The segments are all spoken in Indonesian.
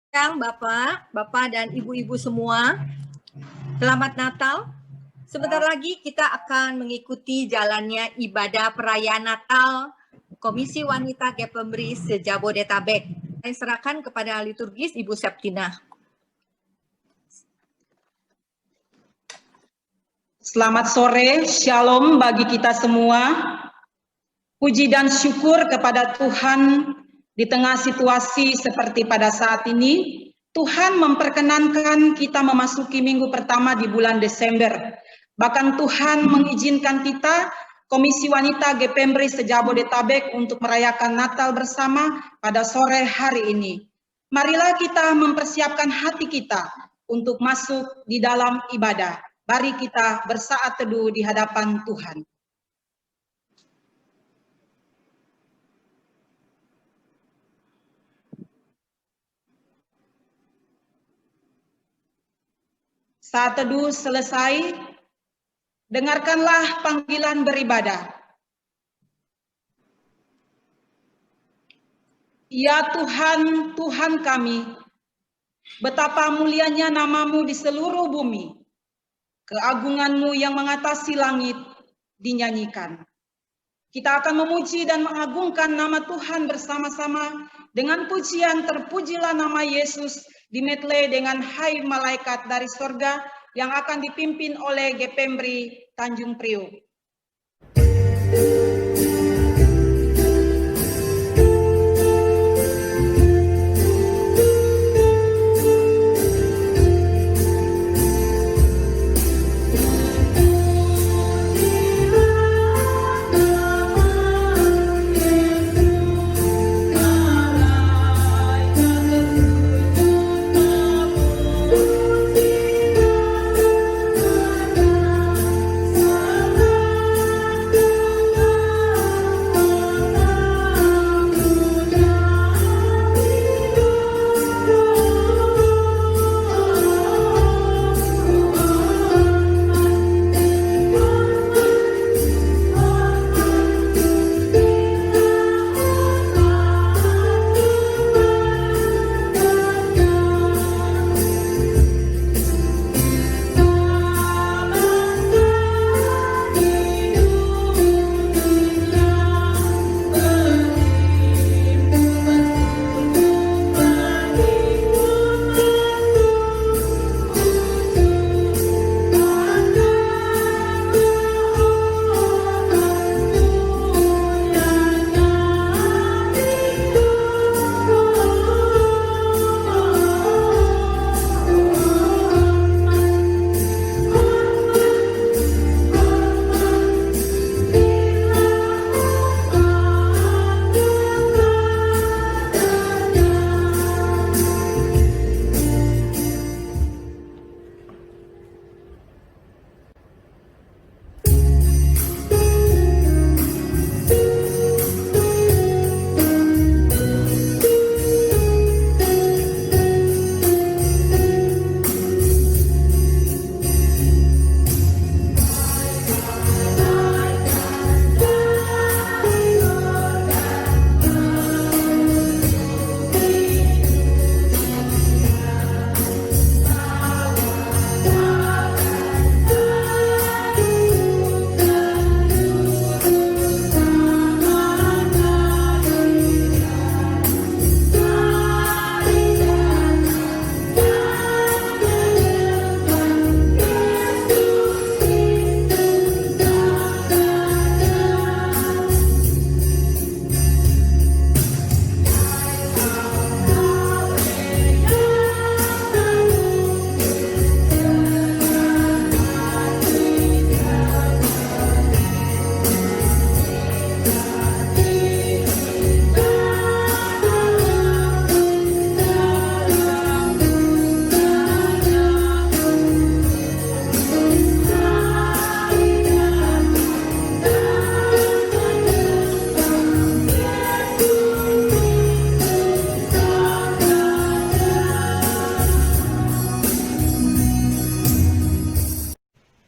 Siang Bapak dan Ibu-Ibu semua. Selamat Natal. Sebentar lagi kita akan mengikuti jalannya ibadah perayaan Natal Komisi Wanita Gapembri se-Jabodetabek. Saya serahkan kepada liturgis Ibu Septina. Selamat sore, shalom bagi kita semua. Puji dan syukur kepada Tuhan di tengah situasi seperti pada saat ini. Tuhan memperkenankan kita memasuki minggu pertama di bulan Desember. Bahkan Tuhan mengizinkan kita, Komisi Wanita Gapembri se-Jabodetabek, untuk merayakan Natal bersama pada sore hari ini. Marilah kita mempersiapkan hati kita untuk masuk di dalam ibadah. Mari kita bersaat teduh di hadapan Tuhan. Saat teduh selesai, dengarkanlah panggilan beribadah. Ya Tuhan, Tuhan kami, betapa mulianya nama-Mu di seluruh bumi. Keagungan-Mu yang mengatasi langit dinyanyikan. Kita akan memuji dan mengagungkan nama Tuhan bersama-sama dengan pujian terpujilah nama Yesus dimedley dengan hai malaikat dari sorga yang akan dipimpin oleh Gapembri Tanjung Priok.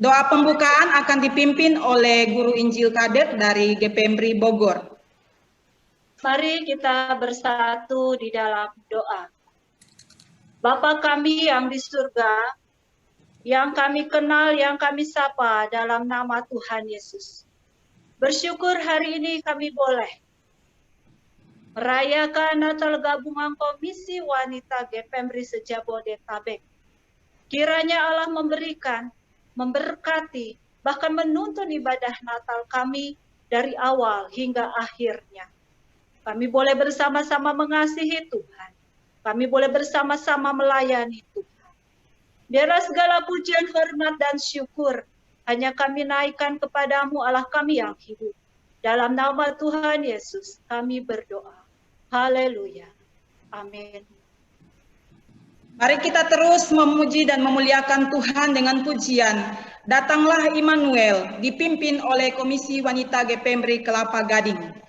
Doa pembukaan akan dipimpin oleh Guru Injil Kadet dari Gapembri Bogor. Mari kita bersatu di dalam doa. Bapa kami yang di surga, yang kami kenal, yang kami sapa dalam nama Tuhan Yesus. Bersyukur hari ini kami boleh merayakan Natal Gabungan Komisi Wanita GPMRI Sejabodetabek. Kiranya Allah memberikan, memberkati, bahkan menuntun ibadah Natal kami dari awal hingga akhirnya. Kami boleh bersama-sama mengasihi Tuhan. Kami boleh bersama-sama melayani Tuhan. Biarlah segala pujian, hormat, dan syukur hanya kami naikkan kepadamu Allah kami yang hidup. Dalam nama Tuhan Yesus kami berdoa. Haleluya. Amin. Mari kita terus memuji dan memuliakan Tuhan dengan pujian. Datanglah Immanuel, dipimpin oleh Komisi Wanita GPMRI Kelapa Gading.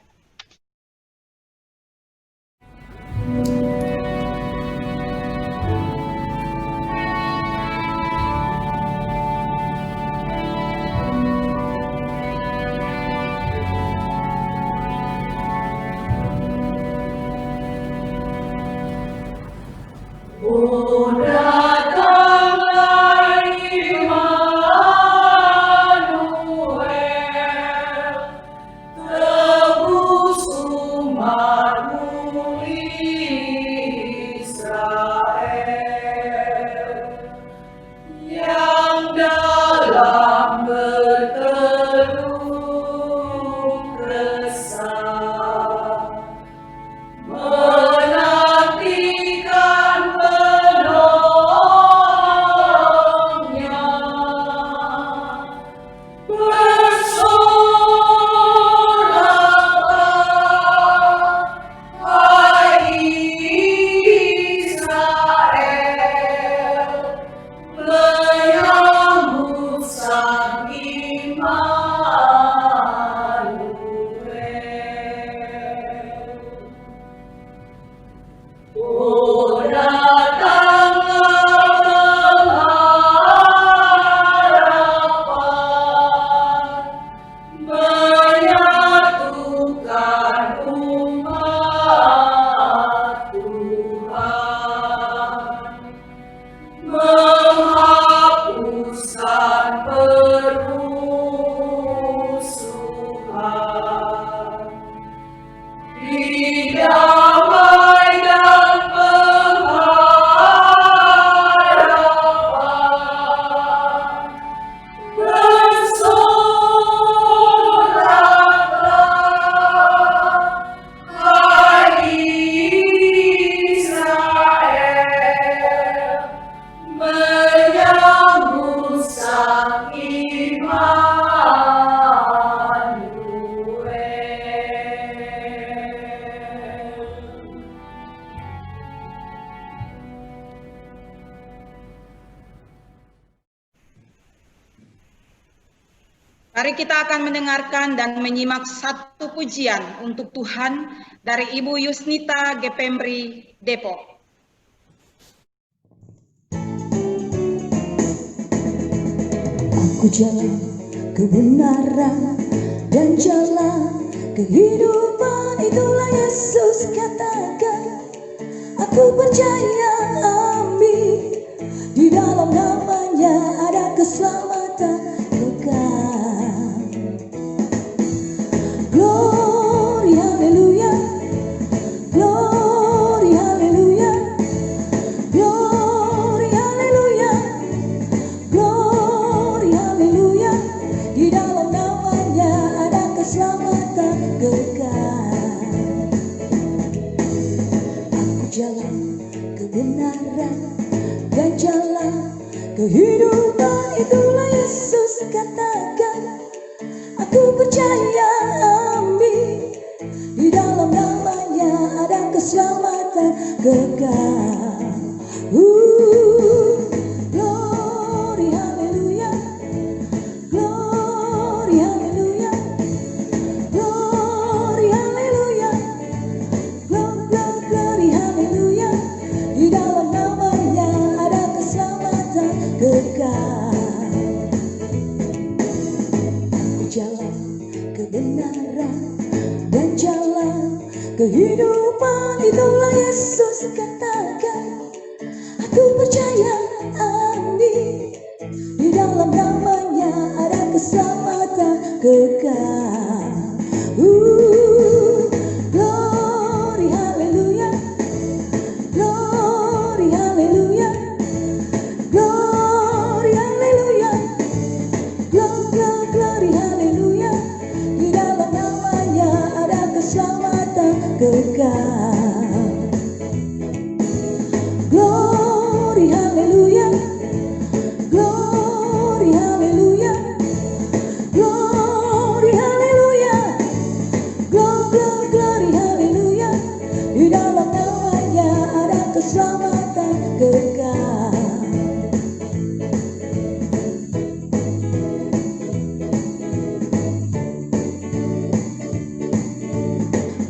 Mari kita akan mendengarkan dan menyimak satu pujian untuk Tuhan dari Ibu Yusnita GPMRI Depok. Aku jalan kebenaran dan jalan kehidupan, itulah Yesus katakan. Aku percaya, amin, di dalam namanya ada keselamatan kekal. Glory haleluya, glory haleluya, glory haleluya, glory haleluya, di dalam namanya ada keselamatan kekal. Aku jalan kebenaran dan jalan kehidupan, itulah Yesus katakan. Aku percaya, amin, di dalam namanya ada keselamatan kekal. Glory haleluya, glory haleluya, glory haleluya, glory haleluya, di dalam namanya ada keselamatan kekal. Jalan kebenaran dan jalan kehidupan, itulah Yesus katakan. Ku percaya amin. Di dalam namanya ada keselamatan kekal. Glory haleluya. Glory haleluya. Glory haleluya. Glory haleluya. Di dalam namanya ada keselamatan kekal. Glory haleluya. Glory haleluya. Glory haleluya. Glory haleluya. Di dalam namanya ada keselamatan kekal.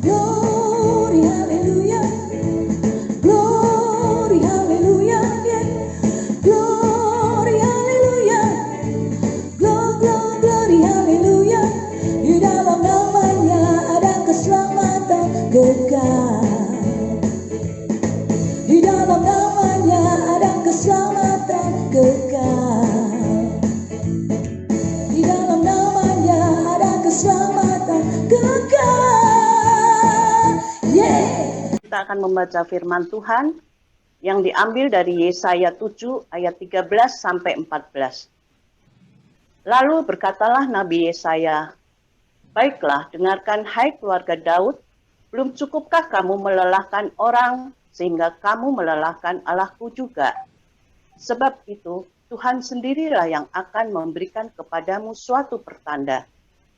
Glory haleluya. Glory haleluya. Yeah. Glory haleluya. Glory haleluya. Di dalam namanya ada keselamatan kekal. Di dalam namanya ada keselamatan kekal. Di dalam namanya ada keselamatan kekal. Yeah. Kita akan membaca firman Tuhan yang diambil dari Yesaya 7 ayat 13 sampai 14. Lalu berkatalah Nabi Yesaya, "Baiklah, dengarkan hai keluarga Daud, belum cukupkah kamu melelahkan orang sehingga kamu melelahkan Allahku juga? Sebab itu Tuhan sendirilah yang akan memberikan kepadamu suatu pertanda.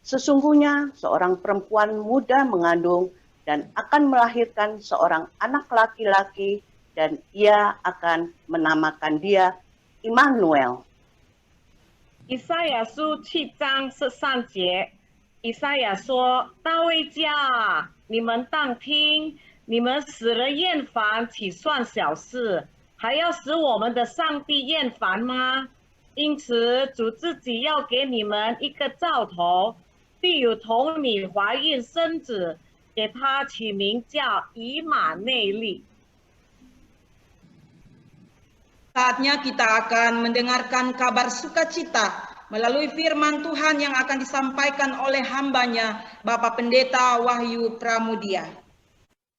Sesungguhnya seorang perempuan muda mengandung dan akan melahirkan seorang anak laki-laki, dan ia akan menamakan dia Immanuel." 以赛亚书7章13节，以赛亚说：“大卫家啊，你们当听，你们使人厌烦，岂算小事？还要使我们的上帝厌烦吗？因此，主自己要给你们一个兆头，必有童女怀孕生子，给他取名叫以马内利。” Saatnya kita akan mendengarkan kabar sukacita melalui firman Tuhan yang akan disampaikan oleh hambanya, Bapak Pendeta Wahyu Pramudia.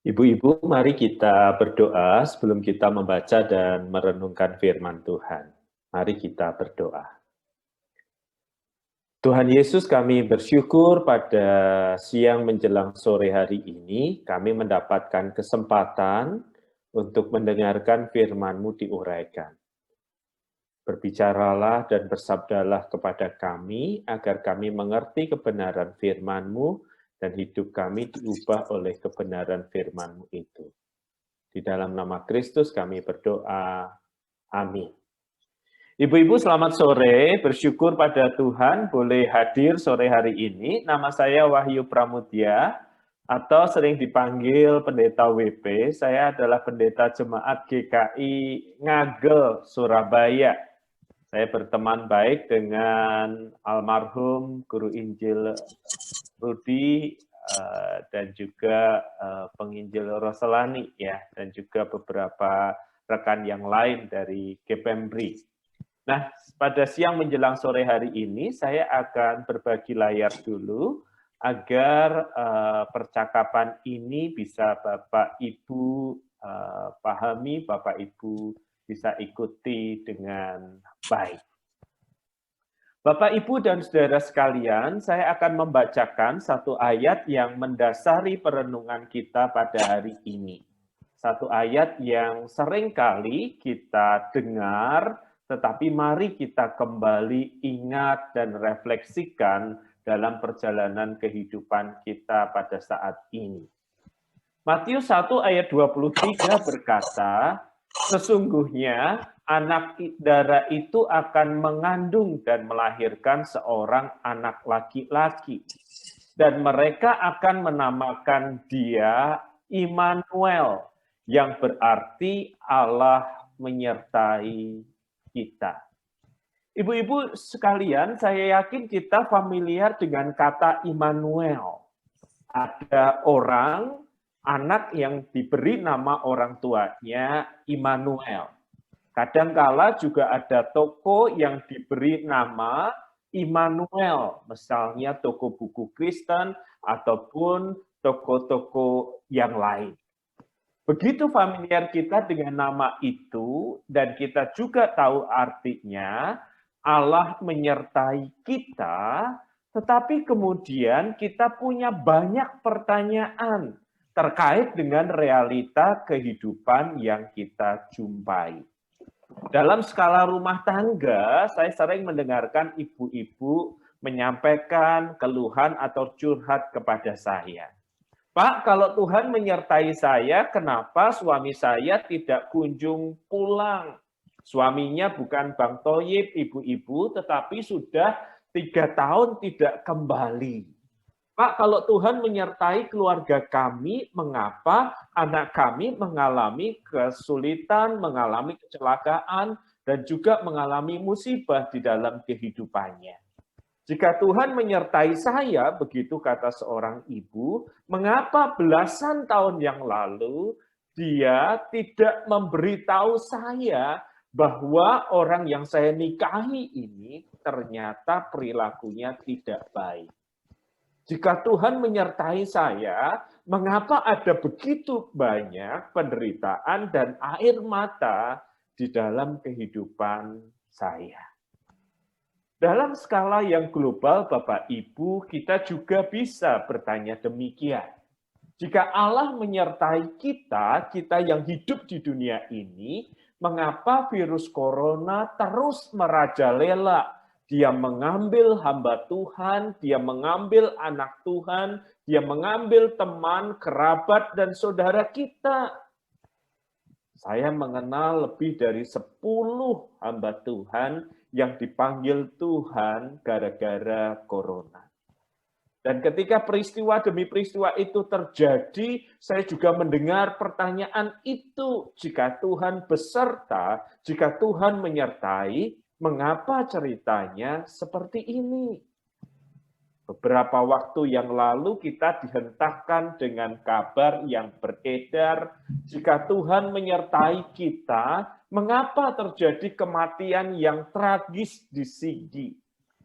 Ibu-ibu, mari kita berdoa sebelum kita membaca dan merenungkan firman Tuhan. Mari kita berdoa. Tuhan Yesus, kami bersyukur pada siang menjelang sore hari ini, kami mendapatkan kesempatan untuk mendengarkan firman-Mu diuraikan. Berbicaralah dan bersabdalah kepada kami, agar kami mengerti kebenaran firman-Mu, dan hidup kami diubah oleh kebenaran firman-Mu itu. Di dalam nama Kristus kami berdoa. Amin. Ibu-ibu, selamat sore. Bersyukur pada Tuhan boleh hadir sore hari ini. Nama saya Wahyu Pramudia, atau sering dipanggil Pendeta WP. Saya adalah pendeta jemaat GKI Ngagel, Surabaya. Saya berteman baik dengan almarhum Guru Injil Rudi dan juga penginjil Roselani, ya, dan juga beberapa rekan yang lain dari GPMRI. Nah, pada siang menjelang sore hari ini saya akan berbagi layar dulu agar percakapan ini bisa Bapak Ibu pahami, Bapak Ibu bisa ikuti dengan baik. Bapak Ibu dan saudara sekalian, saya akan membacakan satu ayat yang mendasari perenungan kita pada hari ini. Satu ayat yang seringkali kita dengar, tetapi mari kita kembali ingat dan refleksikan dalam perjalanan kehidupan kita pada saat ini. Matius 1 ayat 23 berkata, "Sesungguhnya anak darah itu akan mengandung dan melahirkan seorang anak laki-laki, dan mereka akan menamakan dia Immanuel, yang berarti Allah menyertai kita." Ibu-ibu sekalian, saya yakin kita familiar dengan kata Immanuel. Ada orang, anak yang diberi nama orang tuanya Immanuel. Kadangkala juga ada toko yang diberi nama Immanuel, misalnya toko buku Kristen ataupun toko-toko yang lain. Begitu familiar kita dengan nama itu, dan kita juga tahu artinya, Allah menyertai kita, tetapi kemudian kita punya banyak pertanyaan terkait dengan realita kehidupan yang kita jumpai. Dalam skala rumah tangga, saya sering mendengarkan ibu-ibu menyampaikan keluhan atau curhat kepada saya. Pak, kalau Tuhan menyertai saya, kenapa suami saya tidak kunjung pulang? Suaminya bukan Bang Toyib, ibu-ibu, tetapi sudah 3 tahun tidak kembali. Pak, kalau Tuhan menyertai keluarga kami, mengapa anak kami mengalami kesulitan, mengalami kecelakaan, dan juga mengalami musibah di dalam kehidupannya? Jika Tuhan menyertai saya, begitu kata seorang ibu, mengapa belasan tahun yang lalu dia tidak memberitahu saya bahwa orang yang saya nikahi ini ternyata perilakunya tidak baik? Jika Tuhan menyertai saya, mengapa ada begitu banyak penderitaan dan air mata di dalam kehidupan saya? Dalam skala yang global, Bapak Ibu, kita juga bisa bertanya demikian. Jika Allah menyertai kita, kita yang hidup di dunia ini, mengapa virus corona terus merajalela? Dia mengambil hamba Tuhan, dia mengambil anak Tuhan, dia mengambil teman, kerabat, dan saudara kita. Saya mengenal lebih dari 10 hamba Tuhan yang dipanggil Tuhan gara-gara corona. Dan ketika peristiwa demi peristiwa itu terjadi, saya juga mendengar pertanyaan itu. Jika Tuhan beserta, jika Tuhan menyertai, mengapa ceritanya seperti ini? Beberapa waktu yang lalu kita dihentakkan dengan kabar yang beredar, jika Tuhan menyertai kita, mengapa terjadi kematian yang tragis di Sigi?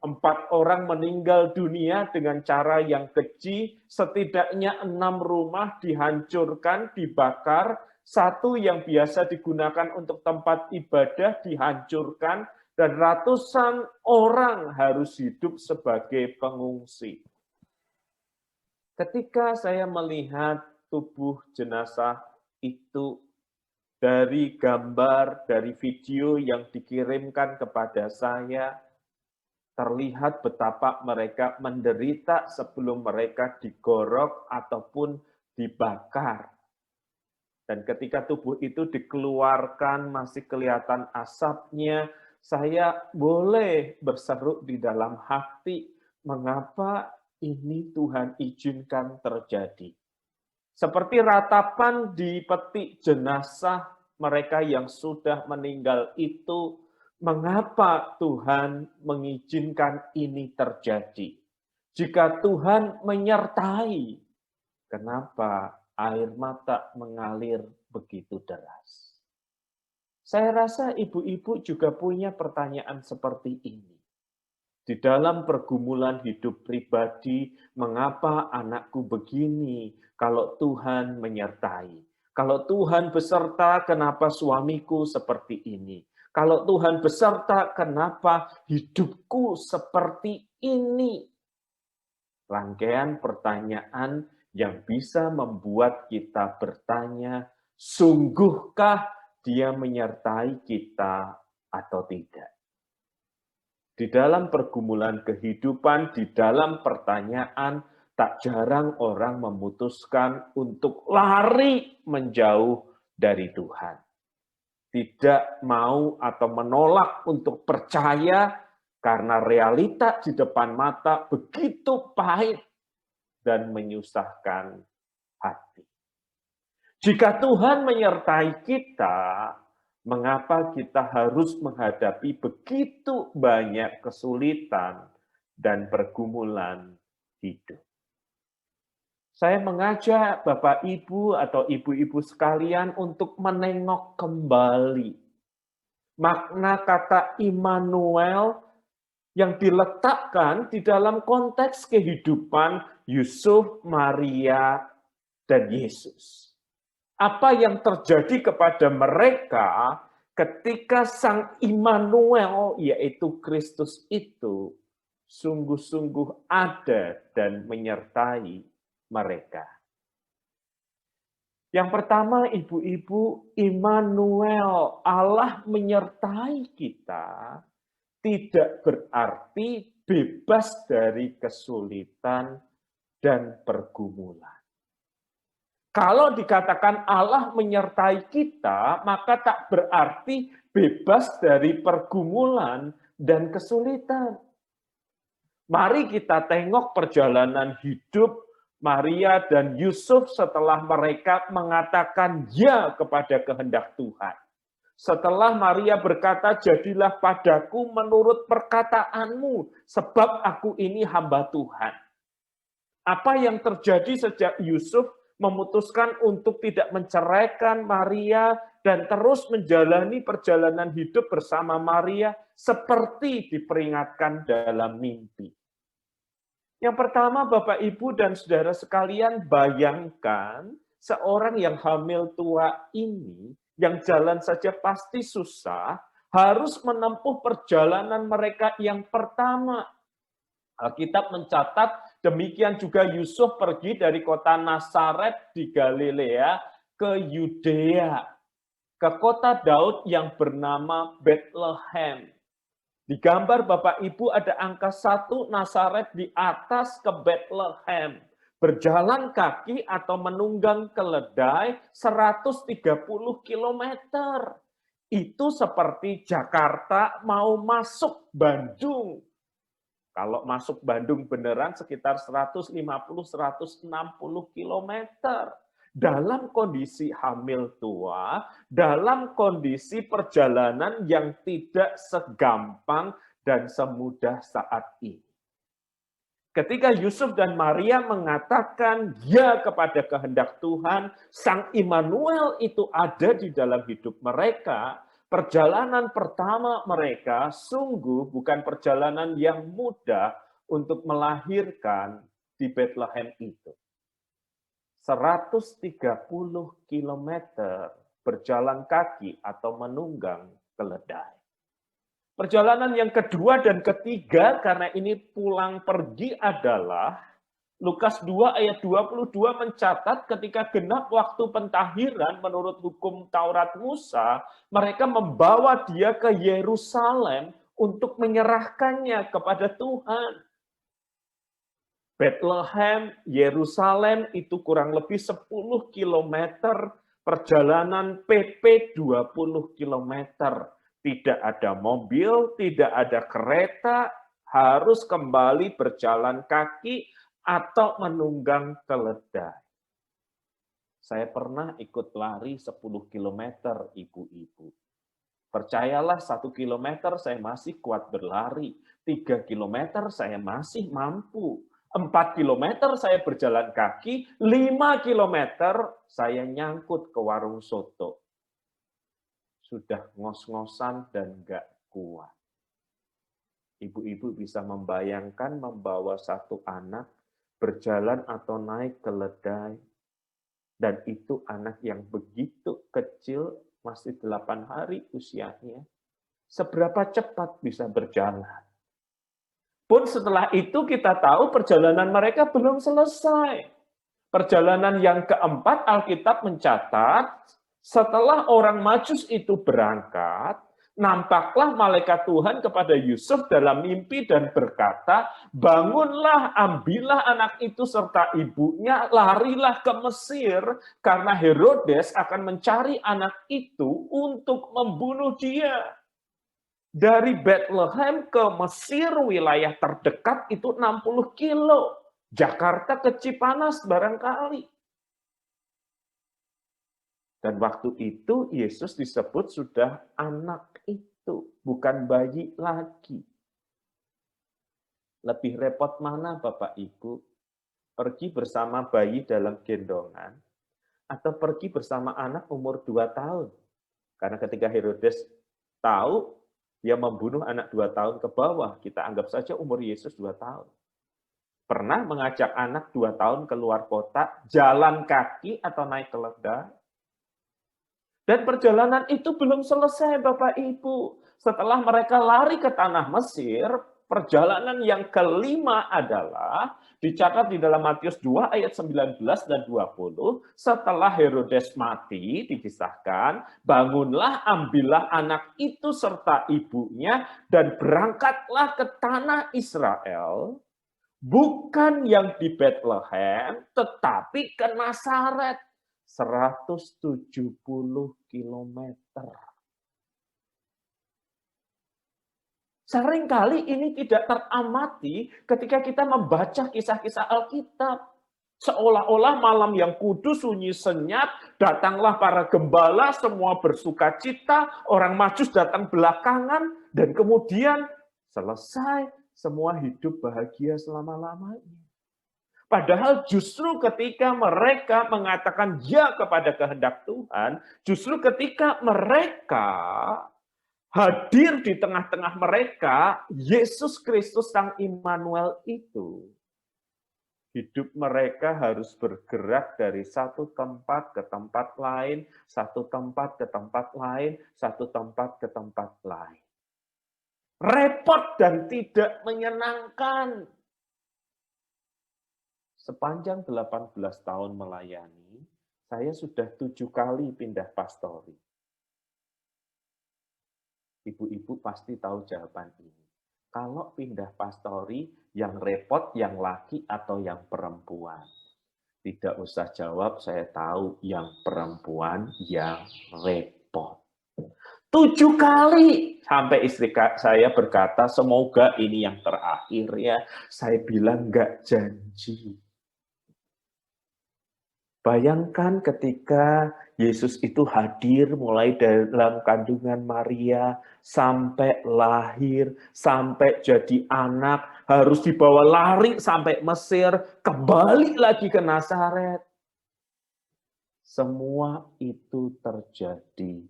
4 orang meninggal dunia dengan cara yang keji, setidaknya 6 rumah dihancurkan, dibakar, 1 yang biasa digunakan untuk tempat ibadah dihancurkan, dan ratusan orang harus hidup sebagai pengungsi. Ketika saya melihat tubuh jenazah itu dari gambar, dari video yang dikirimkan kepada saya, terlihat betapa mereka menderita sebelum mereka digorok ataupun dibakar. Dan ketika tubuh itu dikeluarkan, masih kelihatan asapnya, saya boleh berseru di dalam hati, mengapa ini Tuhan izinkan terjadi? Seperti ratapan di peti jenazah mereka yang sudah meninggal itu, mengapa Tuhan mengizinkan ini terjadi? Jika Tuhan menyertai, kenapa air mata mengalir begitu deras? Saya rasa ibu-ibu juga punya pertanyaan seperti ini. Di dalam pergumulan hidup pribadi, mengapa anakku begini kalau Tuhan menyertai? Kalau Tuhan beserta, kenapa suamiku seperti ini? Kalau Tuhan beserta, kenapa hidupku seperti ini? Rangkaian pertanyaan yang bisa membuat kita bertanya, sungguhkah Dia menyertai kita atau tidak? Di dalam pergumulan kehidupan, di dalam pertanyaan, tak jarang orang memutuskan untuk lari menjauh dari Tuhan. Tidak mau atau menolak untuk percaya karena realita di depan mata begitu pahit dan menyusahkan hati. Jika Tuhan menyertai kita, mengapa kita harus menghadapi begitu banyak kesulitan dan pergumulan hidup? Saya mengajak Bapak Ibu atau ibu-ibu sekalian untuk menengok kembali. Makna kata Immanuel yang diletakkan di dalam konteks kehidupan Yusuf, Maria, dan Yesus. Apa yang terjadi kepada mereka ketika Sang Immanuel, yaitu Kristus itu, sungguh-sungguh ada dan menyertai mereka. Yang pertama, ibu-ibu, Immanuel, Allah menyertai kita, tidak berarti bebas dari kesulitan dan pergumulan. Kalau dikatakan Allah menyertai kita, maka tak berarti bebas dari pergumulan dan kesulitan. Mari kita tengok perjalanan hidup Maria dan Yusuf setelah mereka mengatakan ya kepada kehendak Tuhan. Setelah Maria berkata, jadilah padaku menurut perkataanmu, sebab aku ini hamba Tuhan. Apa yang terjadi sejak Yusuf memutuskan untuk tidak menceraikan Maria dan terus menjalani perjalanan hidup bersama Maria seperti diperingatkan dalam mimpi. Yang pertama, Bapak, Ibu, dan saudara sekalian, bayangkan seorang yang hamil tua ini, yang jalan saja pasti susah, harus menempuh perjalanan mereka yang pertama. Alkitab mencatat, demikian juga Yusuf pergi dari kota Nazaret di Galilea ke Yudea, ke kota Daud yang bernama Bethlehem. Di gambar Bapak Ibu ada angka 1 Nazaret di atas ke Bethlehem. Berjalan kaki atau menunggang keledai 130 km. Itu seperti Jakarta mau masuk Bandung. Kalau masuk Bandung beneran sekitar 150-160 km. Dalam kondisi hamil tua, dalam kondisi perjalanan yang tidak segampang dan semudah saat ini. Ketika Yusuf dan Maria mengatakan ya kepada kehendak Tuhan, Sang Immanuel itu ada di dalam hidup mereka. Perjalanan pertama mereka sungguh bukan perjalanan yang mudah untuk melahirkan di Bethlehem itu. 130 km berjalan kaki atau menunggang keledai. Perjalanan yang kedua dan ketiga, karena ini pulang pergi adalah Lukas 2 ayat 22 mencatat ketika genap waktu pentahiran menurut hukum Taurat Musa, mereka membawa dia ke Yerusalem untuk menyerahkannya kepada Tuhan. Bethlehem, Yerusalem itu kurang lebih 10 km, perjalanan PP 20 km. Tidak ada mobil, tidak ada kereta, harus kembali berjalan kaki atau menunggang keledai. Saya pernah ikut lari 10 km, ibu-ibu. Percayalah 1 km saya masih kuat berlari, 3 km saya masih mampu. 4 km saya berjalan kaki, 5 km saya nyangkut ke warung soto. Sudah ngos-ngosan dan nggak kuat. Ibu-ibu bisa membayangkan membawa satu anak berjalan atau naik keledai, dan itu anak yang begitu kecil, masih 8 hari usianya. Seberapa cepat bisa berjalan? Pun setelah itu kita tahu perjalanan mereka belum selesai. Perjalanan yang keempat, Alkitab mencatat, setelah orang Majus itu berangkat, nampaklah malaikat Tuhan kepada Yusuf dalam mimpi dan berkata, bangunlah, ambillah anak itu serta ibunya, larilah ke Mesir, karena Herodes akan mencari anak itu untuk membunuh dia. Dari Bethlehem ke Mesir, wilayah terdekat itu 60 kilo. Jakarta ke Cipanas barangkali. Dan waktu itu Yesus disebut sudah anak itu, bukan bayi lagi. Lebih repot mana Bapak Ibu? Pergi bersama bayi dalam gendongan, atau pergi bersama anak umur 2 tahun? Karena ketika Herodes tahu dia membunuh anak 2 tahun ke bawah. Kita anggap saja umur Yesus 2 tahun. Pernah mengajak anak 2 tahun keluar kota, jalan kaki atau naik keledai. Dan perjalanan itu belum selesai, Bapak Ibu. Setelah mereka lari ke tanah Mesir, perjalanan yang kelima adalah dicatat di dalam Matius 2 ayat 19 dan 20, setelah Herodes mati, dikisahkan, bangunlah, ambillah anak itu serta ibunya, dan berangkatlah ke tanah Israel, bukan yang di Bethlehem, tetapi ke Nazaret, 170 kilometer. Seringkali ini tidak teramati ketika kita membaca kisah-kisah Alkitab. Seolah-olah malam yang kudus, sunyi senyap, datanglah para gembala, semua bersuka cita, orang Majus datang belakangan, dan kemudian selesai, semua hidup bahagia selama-lamanya. Padahal justru ketika mereka mengatakan ya kepada kehendak Tuhan, justru ketika mereka hadir di tengah-tengah mereka, Yesus Kristus Sang Immanuel itu, hidup mereka harus bergerak dari satu tempat ke tempat lain, satu tempat ke tempat lain, satu tempat ke tempat lain. Repot dan tidak menyenangkan. Sepanjang 18 tahun melayani, saya sudah 7 kali pindah pastori. Ibu-ibu pasti tahu jawaban ini. Kalau pindah pastori, yang repot yang laki atau yang perempuan? Tidak usah jawab, saya tahu yang perempuan yang repot. 7 kali sampai istri saya berkata, semoga ini yang terakhir ya. Saya bilang enggak janji. Bayangkan ketika Yesus itu hadir mulai dalam kandungan Maria, sampai lahir, sampai jadi anak, harus dibawa lari sampai Mesir, kembali lagi ke Nazaret. Semua itu terjadi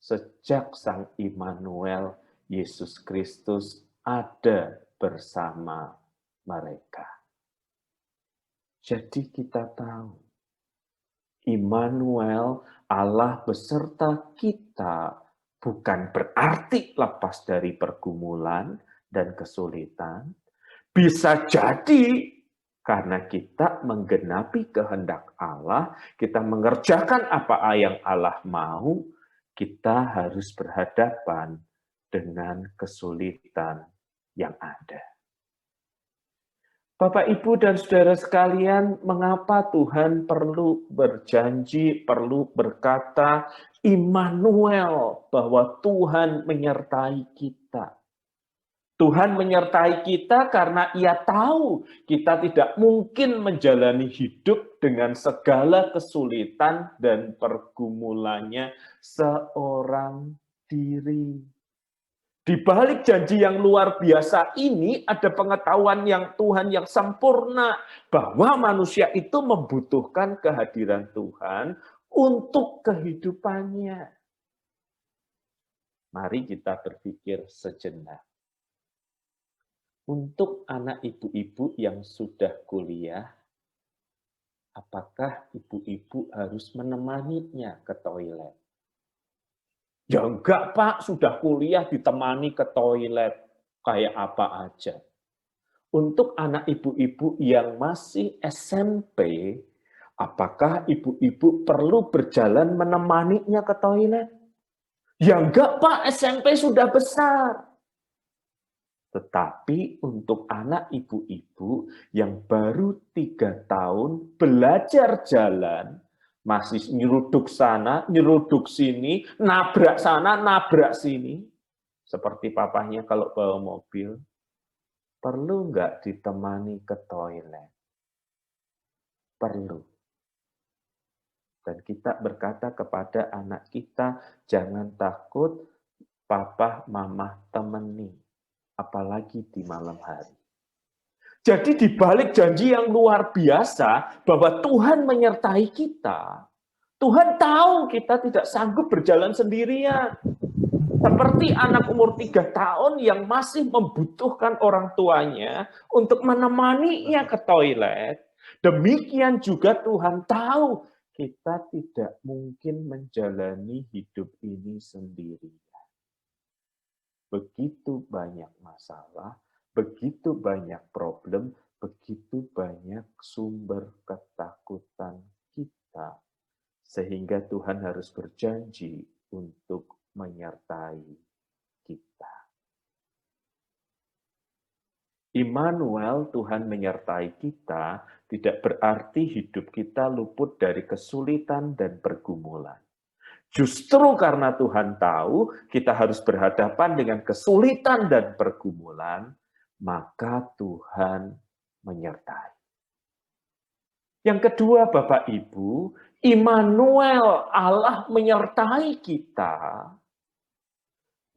sejak Sang Immanuel, Yesus Kristus ada bersama mereka. Jadi kita tahu, Immanuel, Allah beserta kita, bukan berarti lepas dari pergumulan dan kesulitan. Bisa jadi karena kita menggenapi kehendak Allah, kita mengerjakan apa yang Allah mau, kita harus berhadapan dengan kesulitan yang ada. Bapak, Ibu, dan saudara sekalian, mengapa Tuhan perlu berjanji, perlu berkata, Immanuel, bahwa Tuhan menyertai kita. Tuhan menyertai kita karena Ia tahu kita tidak mungkin menjalani hidup dengan segala kesulitan dan pergumulannya seorang diri. Di balik janji yang luar biasa ini ada pengetahuan yang Tuhan yang sempurna bahwa manusia itu membutuhkan kehadiran Tuhan untuk kehidupannya. Mari kita berpikir sejenak. Untuk anak ibu-ibu yang sudah kuliah, apakah ibu-ibu harus menemaninya ke toilet? Ya enggak, Pak, sudah kuliah ditemani ke toilet. Kayak apa aja. Untuk anak ibu-ibu yang masih SMP, apakah ibu-ibu perlu berjalan menemaninya ke toilet? Ya enggak, Pak, SMP sudah besar. Tetapi untuk anak ibu-ibu yang baru 3 tahun belajar jalan, masih nyeruduk sana, nyeruduk sini, nabrak sana, nabrak sini. Seperti papahnya kalau bawa mobil. Perlu nggak ditemani ke toilet? Perlu. Dan kita berkata kepada anak kita, jangan takut, papa, mama temani. Apalagi di malam hari. Jadi di balik janji yang luar biasa bahwa Tuhan menyertai kita, Tuhan tahu kita tidak sanggup berjalan sendirian. Seperti anak umur 3 tahun yang masih membutuhkan orang tuanya untuk menemaninya ke toilet. Demikian juga Tuhan tahu kita tidak mungkin menjalani hidup ini sendiri. Begitu banyak masalah, begitu banyak problem, begitu banyak sumber ketakutan kita. Sehingga Tuhan harus berjanji untuk menyertai kita. Immanuel, Tuhan menyertai kita, tidak berarti hidup kita luput dari kesulitan dan pergumulan. Justru karena Tuhan tahu kita harus berhadapan dengan kesulitan dan pergumulan, maka Tuhan menyertai. Yang kedua, Bapak Ibu, Immanuel, Allah menyertai kita,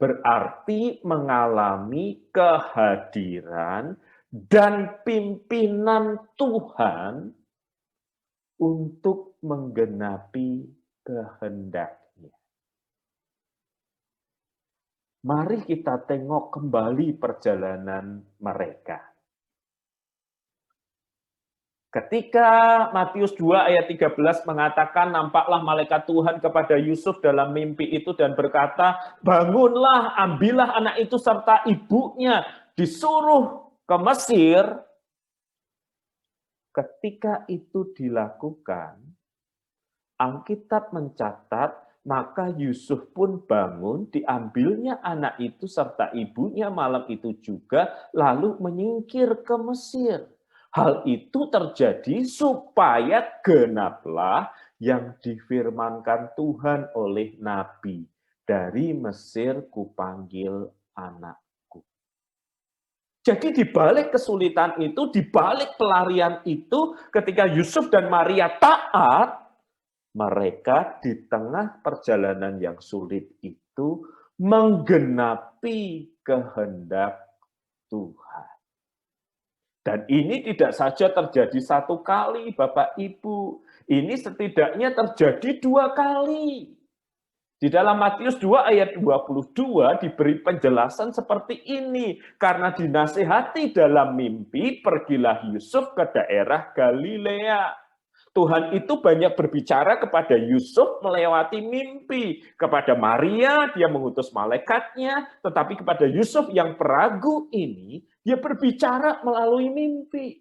berarti mengalami kehadiran dan pimpinan Tuhan untuk menggenapi kehendak-Nya. Mari kita tengok kembali perjalanan mereka. Ketika Matius 2 ayat 13 mengatakan, nampaklah malaikat Tuhan kepada Yusuf dalam mimpi itu dan berkata, bangunlah, ambillah anak itu serta ibunya, disuruh ke Mesir. Ketika itu dilakukan, Alkitab mencatat, maka Yusuf pun bangun, diambilnya anak itu serta ibunya malam itu juga, lalu menyingkir ke Mesir. Hal itu terjadi supaya genaplah yang difirmankan Tuhan oleh Nabi. Dari Mesir kupanggil anakku. Jadi di balik kesulitan itu, di balik pelarian itu, ketika Yusuf dan Maria taat, mereka di tengah perjalanan yang sulit itu menggenapi kehendak Tuhan. Dan ini tidak saja terjadi satu kali, Bapak Ibu. Ini setidaknya terjadi 2 kali. Di dalam Matius 2 ayat 22 diberi penjelasan seperti ini. Karena dinasihati dalam mimpi, pergilah Yusuf ke daerah Galilea. Tuhan itu banyak berbicara kepada Yusuf melewati mimpi. Kepada Maria, dia mengutus malaikatnya. Tetapi kepada Yusuf yang peragu ini, dia berbicara melalui mimpi.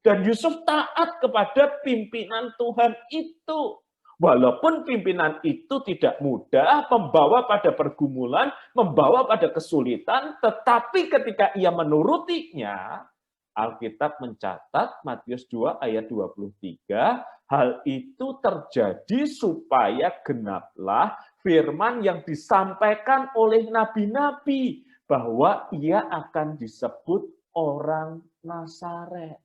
Dan Yusuf taat kepada pimpinan Tuhan itu. Walaupun pimpinan itu tidak mudah, membawa pada pergumulan, membawa pada kesulitan, tetapi ketika ia menurutinya, Alkitab mencatat Matius 2 ayat 23, hal itu terjadi supaya genaplah firman yang disampaikan oleh nabi-nabi bahwa ia akan disebut orang Nazaret.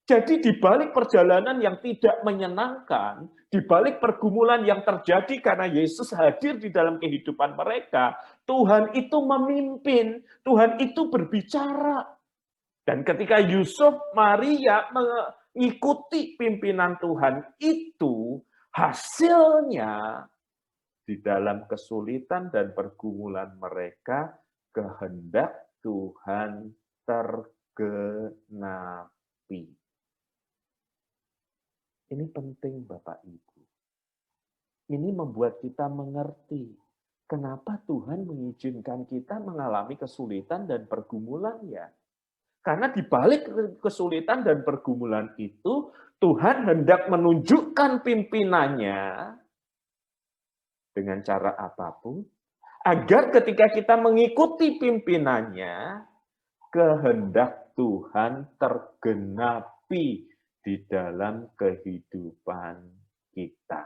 Jadi di balik perjalanan yang tidak menyenangkan, di balik pergumulan yang terjadi karena Yesus hadir di dalam kehidupan mereka, Tuhan itu memimpin, Tuhan itu berbicara. Dan ketika Yusuf, Maria mengikuti pimpinan Tuhan itu, hasilnya di dalam kesulitan dan pergumulan mereka, kehendak Tuhan tergenapi. Ini penting Bapak Ibu. Ini membuat kita mengerti kenapa Tuhan mengizinkan kita mengalami kesulitan dan pergumulan ya. Karena di balik kesulitan dan pergumulan itu, Tuhan hendak menunjukkan pimpinannya dengan cara apapun, agar ketika kita mengikuti pimpinannya, kehendak Tuhan tergenapi di dalam kehidupan kita.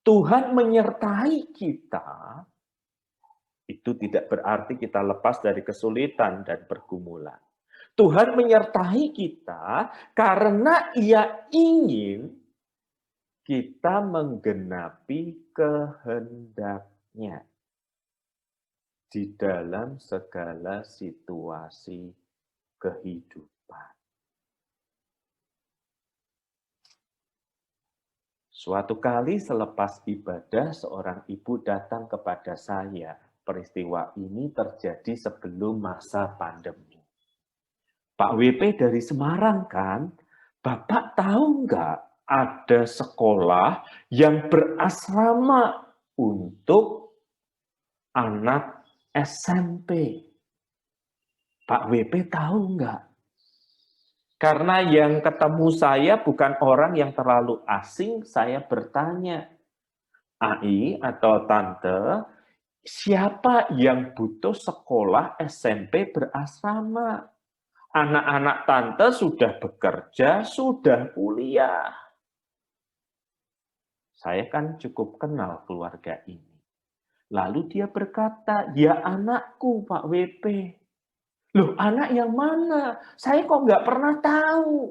Tuhan menyertai kita, itu tidak berarti kita lepas dari kesulitan dan pergumulan. Tuhan menyertai kita karena Ia ingin kita menggenapi kehendak-Nya di dalam segala situasi kehidupan. Suatu kali selepas ibadah, seorang ibu datang kepada saya. Peristiwa ini terjadi sebelum masa pandemi. Pak WP dari Semarang kan, Bapak tahu nggak ada sekolah yang berasrama untuk anak SMP? Pak WP tahu nggak? Karena yang ketemu saya bukan orang yang terlalu asing, saya bertanya, Ai atau Tante, siapa yang butuh sekolah SMP berasrama? Anak-anak Tante sudah bekerja, sudah kuliah. Saya kan cukup kenal keluarga ini. Lalu dia berkata, ya anakku Pak WP. Loh, anak yang mana? Saya kok nggak pernah tahu.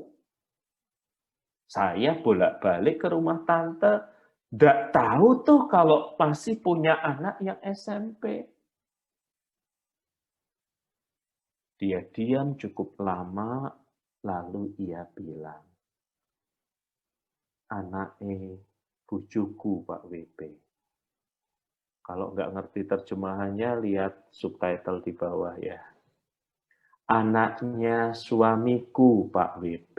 Saya bolak-balik ke rumah tante, nggak tahu tuh kalau masih punya anak yang SMP. Dia diam cukup lama, lalu ia bilang, anaknya bujuku Pak WP. Kalau nggak ngerti terjemahannya, lihat subtitle di bawah ya. Anaknya suamiku, Pak WP.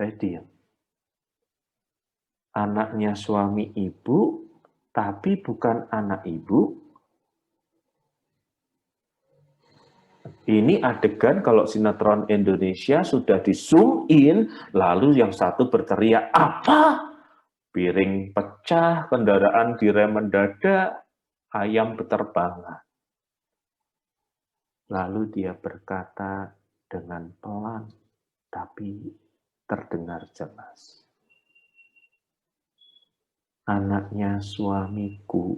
Saya diam. Anaknya suami ibu, tapi bukan anak ibu. Ini adegan kalau sinetron Indonesia sudah di-zoom in, lalu yang satu berteriak, apa? Piring pecah, kendaraan direm mendadak, ayam beterbangan. Lalu dia berkata dengan pelan, tapi terdengar jelas. Anaknya suamiku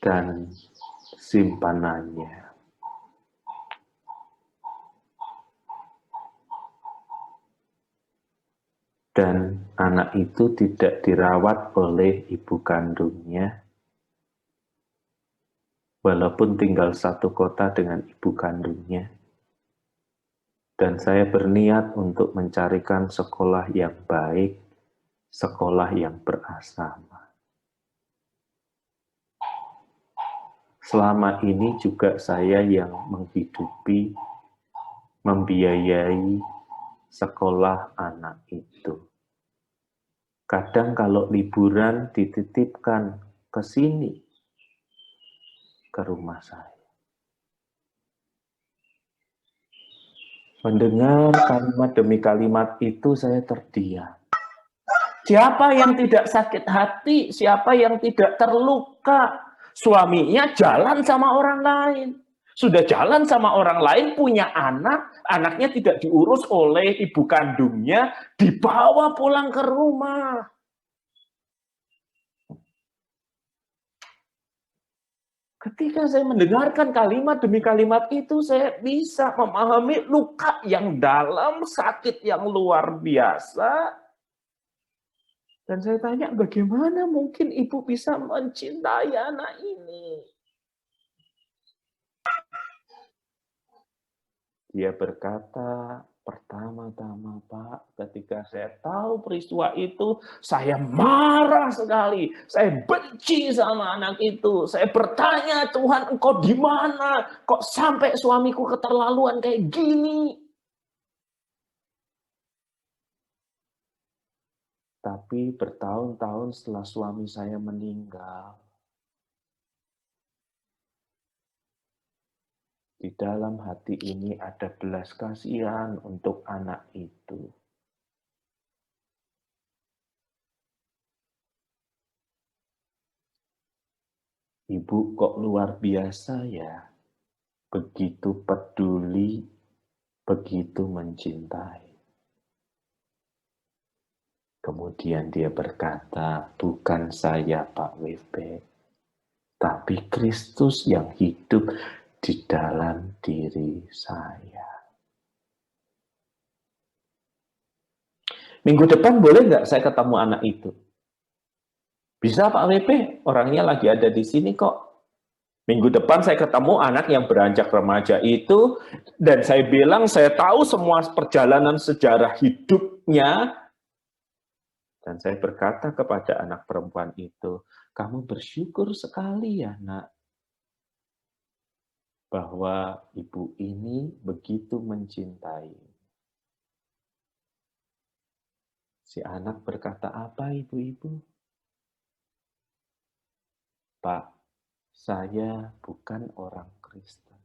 dan simpanannya. Dan anak itu tidak dirawat oleh ibu kandungnya, walaupun tinggal satu kota dengan ibu kandungnya. Dan saya berniat untuk mencarikan sekolah yang baik, sekolah yang berasrama. Selama ini juga saya yang menghidupi, membiayai sekolah anak itu. Kadang kalau liburan dititipkan ke sini, ke rumah saya. Mendengar kalimat demi kalimat itu saya terdiam. Siapa yang tidak sakit hati? Siapa yang tidak terluka? Suaminya jalan sama orang lain. Sudah jalan sama orang lain, punya anak, anaknya tidak diurus oleh ibu kandungnya, dibawa pulang ke rumah. Ketika saya mendengarkan kalimat demi kalimat itu, saya bisa memahami luka yang dalam, sakit yang luar biasa. Dan saya tanya, bagaimana mungkin ibu bisa mencintai anak ini? Dia berkata, pertama-tama Pak, ketika saya tahu peristiwa itu, saya marah sekali. Saya benci sama anak itu. Saya bertanya, Tuhan engkau di mana? Kok sampai suamiku keterlaluan kayak gini? Tapi bertahun-tahun setelah suami saya meninggal, di dalam hati ini ada belas kasihan untuk anak itu. Ibu kok luar biasa ya, begitu peduli, begitu mencintai. Kemudian dia berkata, bukan saya Pak WP, tapi Kristus yang hidup di dalam diri saya. Minggu depan boleh nggak saya ketemu anak itu? Bisa Pak WP, orangnya lagi ada di sini kok. Minggu depan saya ketemu anak yang beranjak remaja itu, dan saya bilang saya tahu semua perjalanan sejarah hidupnya, dan saya berkata kepada anak perempuan itu, kamu bersyukur sekali ya nak, bahwa ibu ini begitu mencintai. Si anak berkata, apa ibu-ibu? Pak, saya bukan orang Kristen.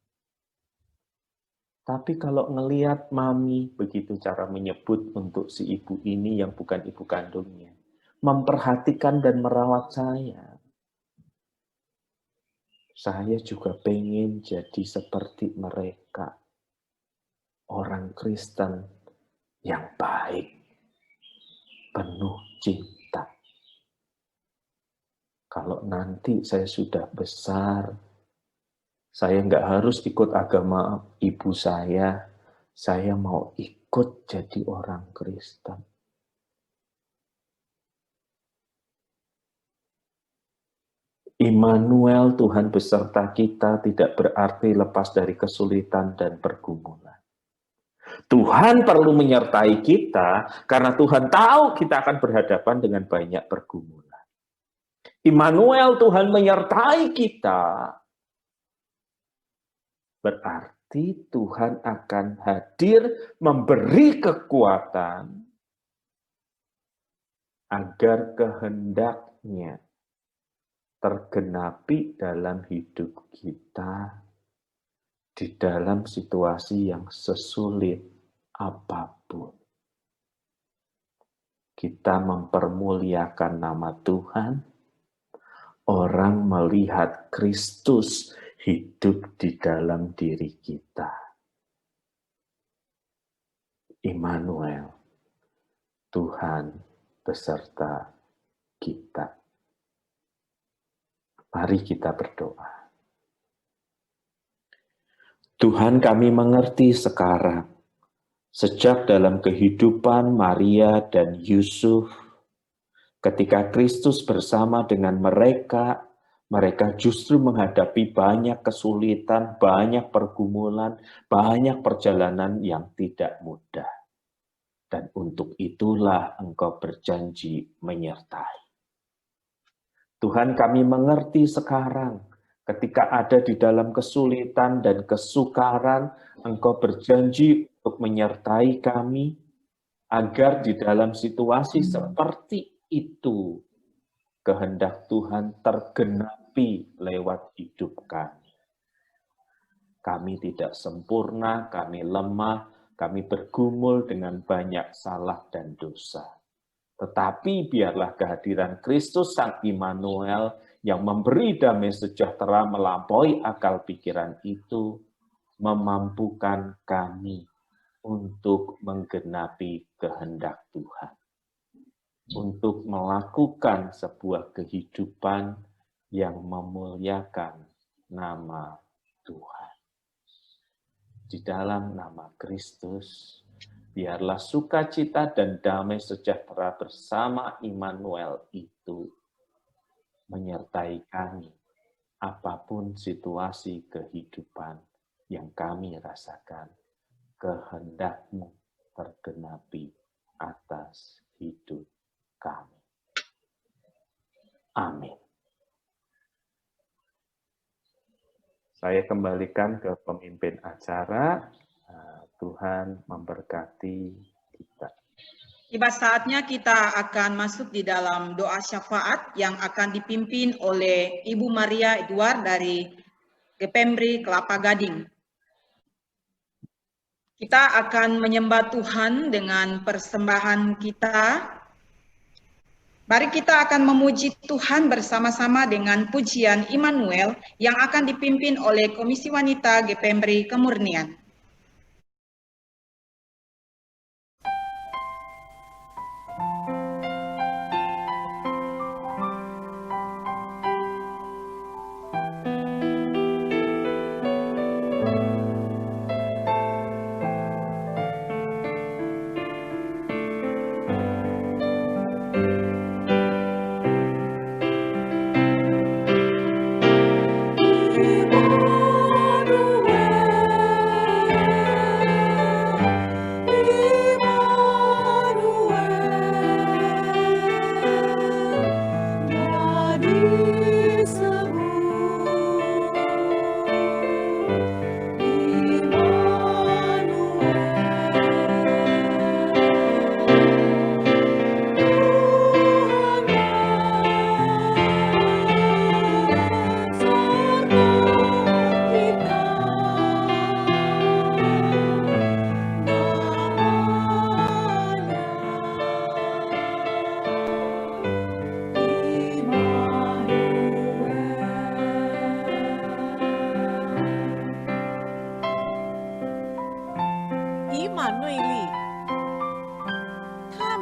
Tapi kalau ngelihat mami begitu cara menyebut untuk si ibu ini yang bukan ibu kandungnya, memperhatikan dan merawat saya juga pengen jadi seperti mereka, orang Kristen yang baik, penuh cinta. Kalau nanti saya sudah besar, saya nggak harus ikut agama ibu saya mau ikut jadi orang Kristen. Immanuel, Tuhan beserta kita, tidak berarti lepas dari kesulitan dan pergumulan. Tuhan perlu menyertai kita, karena Tuhan tahu kita akan berhadapan dengan banyak pergumulan. Immanuel, Tuhan menyertai kita, berarti Tuhan akan hadir memberi kekuatan agar kehendaknya tergenapi dalam hidup kita di dalam situasi yang sesulit apapun. Kita mempermuliakan nama Tuhan, orang melihat Kristus hidup di dalam diri kita. Immanuel, Tuhan beserta kita. Mari kita berdoa. Tuhan, kami mengerti sekarang, sejak dalam kehidupan Maria dan Yusuf, ketika Kristus bersama dengan mereka justru menghadapi banyak kesulitan, banyak pergumulan, banyak perjalanan yang tidak mudah. Dan untuk itulah Engkau berjanji menyertai. Tuhan, kami mengerti sekarang, ketika ada di dalam kesulitan dan kesukaran, Engkau berjanji untuk menyertai kami, agar di dalam situasi seperti itu, kehendak Tuhan tergenapi lewat hidup kami. Kami tidak sempurna, kami lemah, kami bergumul dengan banyak salah dan dosa. Tetapi biarlah kehadiran Kristus Sang Immanuel yang memberi damai sejahtera melampaui akal pikiran itu, memampukan kami untuk menggenapi kehendak Tuhan. Untuk melakukan sebuah kehidupan yang memuliakan nama Tuhan. Di dalam nama Kristus, biarlah sukacita dan damai sejahtera bersama Immanuel itu menyertai kami, apapun situasi kehidupan yang kami rasakan. Kehendak-Mu tergenapi atas hidup kami. Amin. Saya kembalikan ke pemimpin acara. Tuhan memberkati kita. Tiba saatnya kita akan masuk di dalam doa syafaat yang akan dipimpin oleh Ibu Maria Edward dari GPMRI Kelapa Gading. Kita akan menyembah Tuhan dengan persembahan kita. Mari kita akan memuji Tuhan bersama-sama dengan pujian Immanuel yang akan dipimpin oleh Komisi Wanita GPMRI Kemurnian.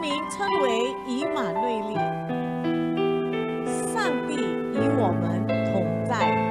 名称为以马内利，上帝与我们同在。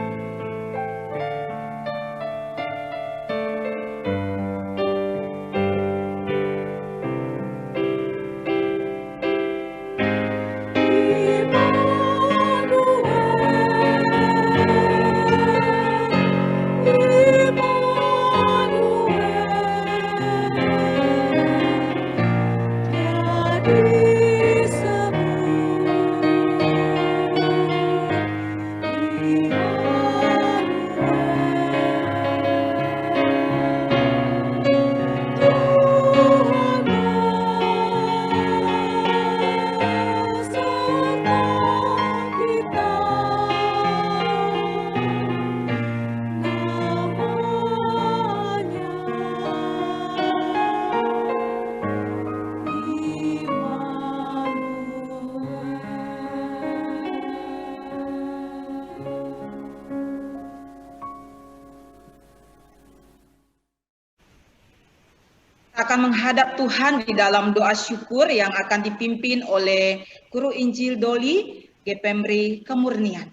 Akan menghadap Tuhan di dalam doa syukur yang akan dipimpin oleh Guru Injil Doli GPMRI Kemurnian.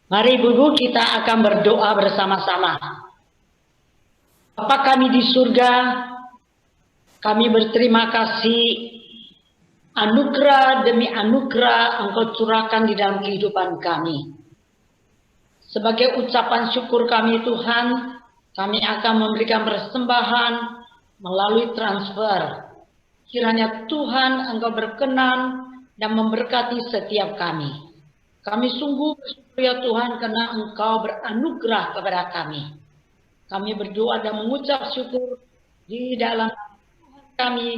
Mari Ibu-ibu kita akan berdoa bersama-sama. Bapa kami di surga, kami berterima kasih anugerah demi anugerah Engkau curahkan di dalam kehidupan kami. Sebagai ucapan syukur kami Tuhan, kami akan memberikan persembahan melalui transfer. Kiranya Tuhan Engkau berkenan dan memberkati setiap kami. Kami sungguh bersyukur ya Tuhan karena Engkau beranugerah kepada kami. Kami berdoa dan mengucap syukur di dalam Tuhan kami,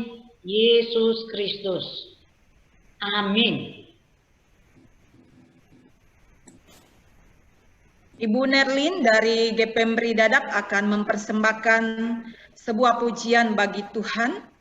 Yesus Kristus. Amin. Ibu Nerlin dari GPMRI Dadak akan mempersembahkan sebuah pujian bagi Tuhan.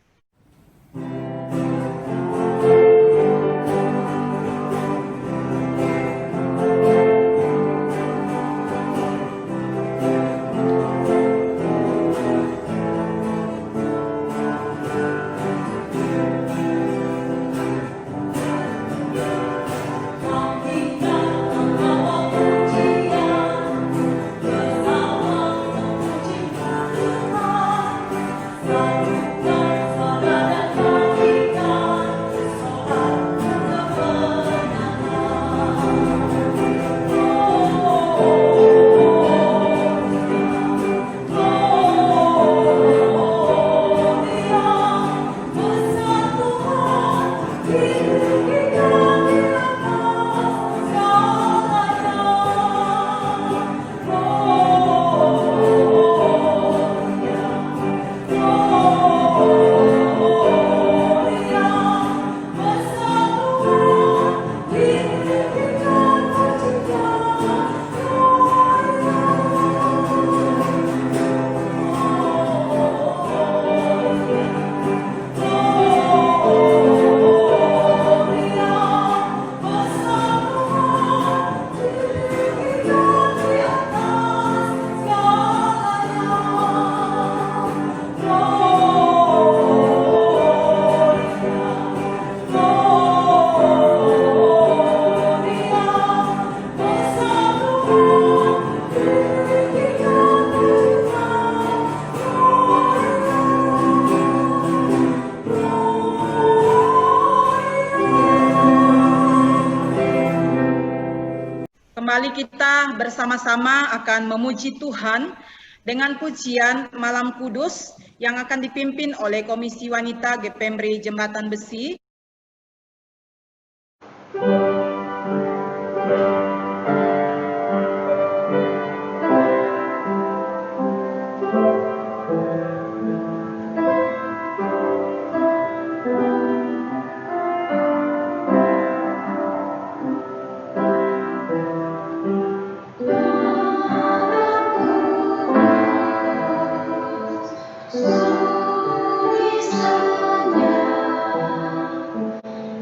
Kembali kita bersama-sama akan memuji Tuhan dengan pujian Malam Kudus yang akan dipimpin oleh Komisi Wanita GPMRI Jembatan Besi.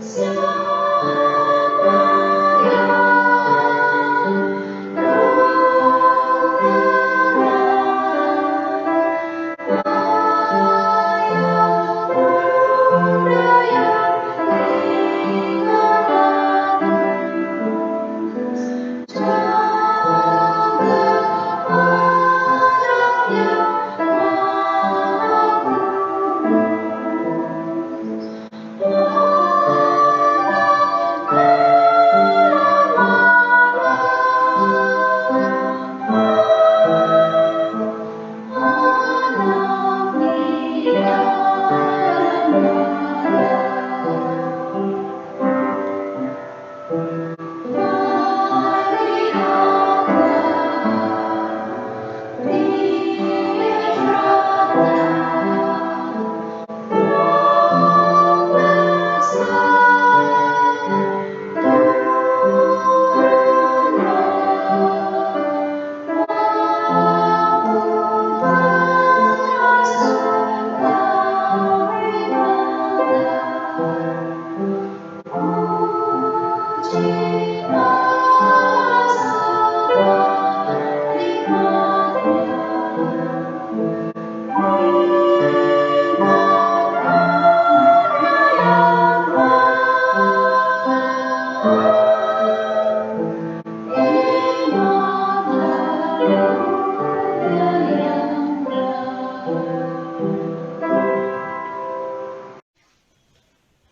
Siapa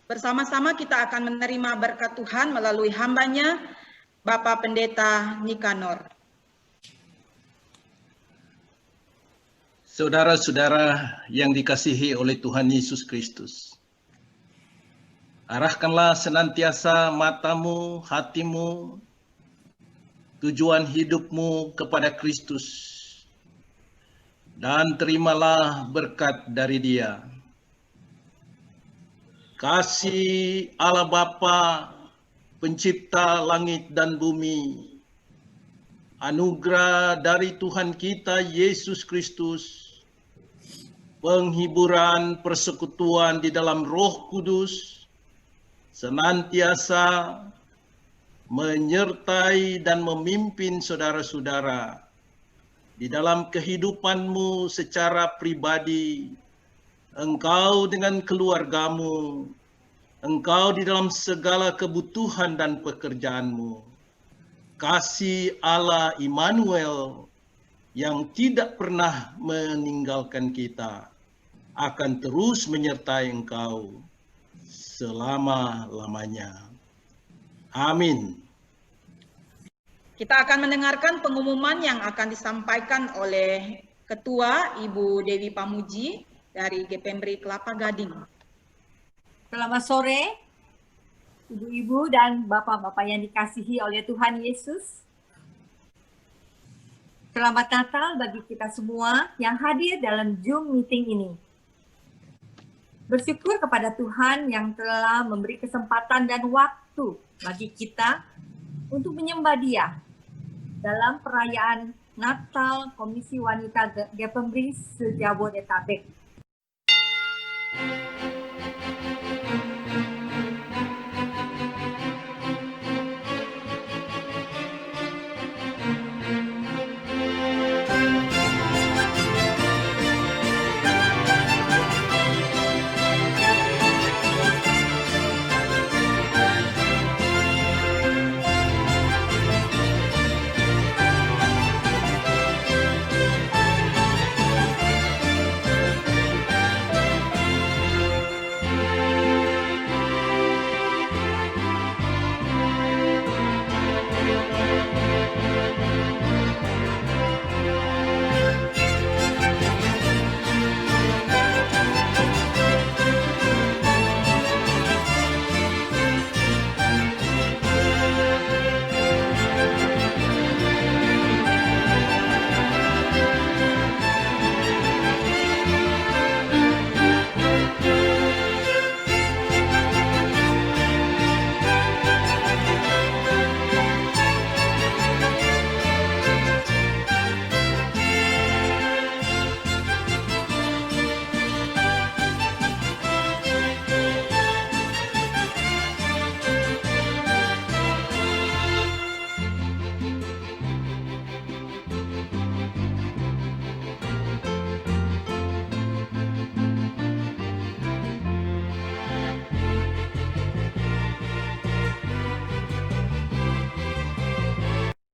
Bersama-sama kita akan menerima berkat Tuhan melalui hambanya, Bapak Pendeta Nikanor. Saudara-saudara yang dikasihi oleh Tuhan Yesus Kristus, arahkanlah senantiasa matamu, hatimu, tujuan hidupmu kepada Kristus, dan terimalah berkat dari Dia. Kasih Allah Bapa, Pencipta langit dan bumi, anugerah dari Tuhan kita Yesus Kristus, penghiburan persekutuan di dalam Roh Kudus, senantiasa menyertai dan memimpin saudara-saudara di dalam kehidupanmu secara pribadi, engkau dengan keluargamu, engkau di dalam segala kebutuhan dan pekerjaanmu. Kasih Allah Immanuel yang tidak pernah meninggalkan kita akan terus menyertai engkau selama-lamanya. Amin. Kita akan mendengarkan pengumuman yang akan disampaikan oleh Ketua Ibu Dewi Pamuji dari GPMBRI Kelapa Gading. Selamat sore, ibu-ibu dan bapak-bapak yang dikasihi oleh Tuhan Yesus. Selamat Natal bagi kita semua yang hadir dalam Zoom meeting ini. Bersyukur kepada Tuhan yang telah memberi kesempatan dan waktu bagi kita untuk menyembah Dia dalam perayaan Natal Komisi Wanita GPMBRI se-Jabodetabek.